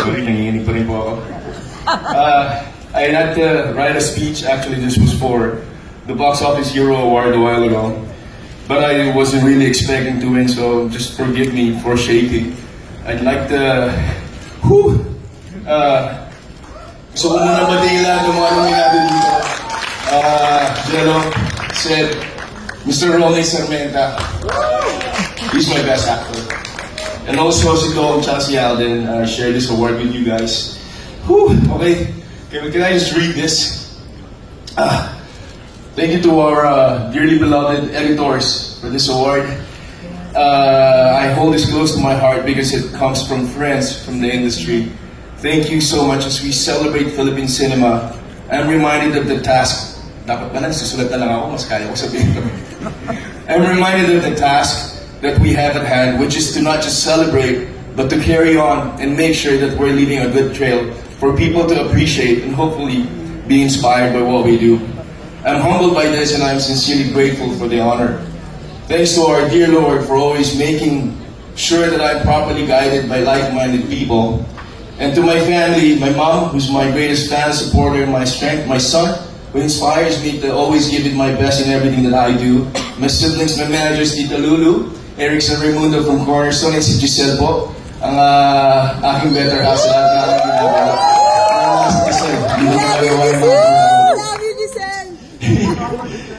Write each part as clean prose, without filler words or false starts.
Sorry, nanginginig pa rin po ako. I had to write a speech. Actually, this was for the Box Office Hero Award a while ago. But I wasn't really expecting to win, so just forgive me for shaking. I'd like to... gusto ko muna batiin lahat ng mga nominado dito. Jello said, Mr. Ronnie Sarmenta, he's my best actor. And also si Dom and si Alden share this award with you guys. Okay, can I just read this? Thank you to our dearly beloved editors for this award. I hold this close to my heart because it comes from friends from the industry. Thank you so much as we celebrate Philippine cinema. I'm reminded of the task. Dapat ba nagsusulat na lang ako? Mas kaya ko sabihin ko. I'm reminded of the task that we have at hand, which is to not just celebrate, but to carry on and make sure that we're leaving a good trail for people to appreciate and hopefully be inspired by what we do. I'm humbled by this and I'm sincerely grateful for the honor. Thanks to our dear Lord for always making sure that I'm properly guided by like-minded people. And to my family, my mom, who's my greatest fan, supporter, my strength, my son, who inspires me to always give it my best in everything that I do. My siblings, my managers, Tita Lulu, Eric San Raimundo from Cornerstone, and si Giselle po, ang aking better half sa lahat ng aking ginagawa.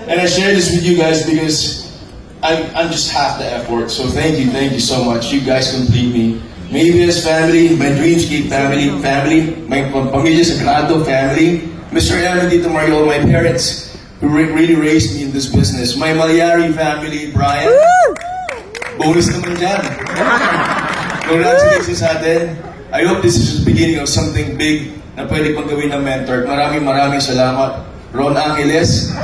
And I share this with you guys because I'm just half the effort. So thank you so much. You guys complete me. Maybe's family, my Dreamscape family, my Pamilya Sagrado family, Mr. M and Tito Mario, my parents who really raised me in this business. My Malyari family, Brian. Bonus naman dyan. Congratulations sa atin. I hope this is the beginning of something big na pwede pang gawin ng mentor. Maraming salamat. Ron Angeles.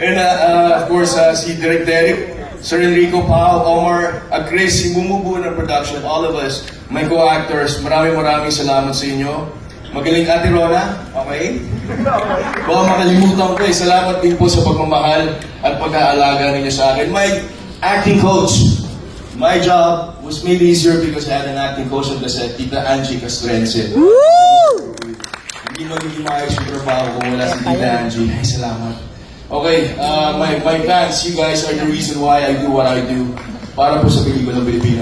And of course, si Direk Derek, Sir Enrico, Pao, Omar, Chris, si bumubuo ng production, all of us, my co-actors, maraming salamat sa inyo. Magaling Ate Rona, okay? Baka makalimutan ko salamat din po sa pagmamahal at pag-aalaga ninyo sa akin. My acting coach, my job was made easier because I had an acting coach on the set, Tita Angie Castrense. Hindi magiging maayos yung trabaho kung wala si Tita Angie. Ay, salamat. Okay, my fans, you guys are the reason why I do what I do para po sa pelikula ng Pilipino.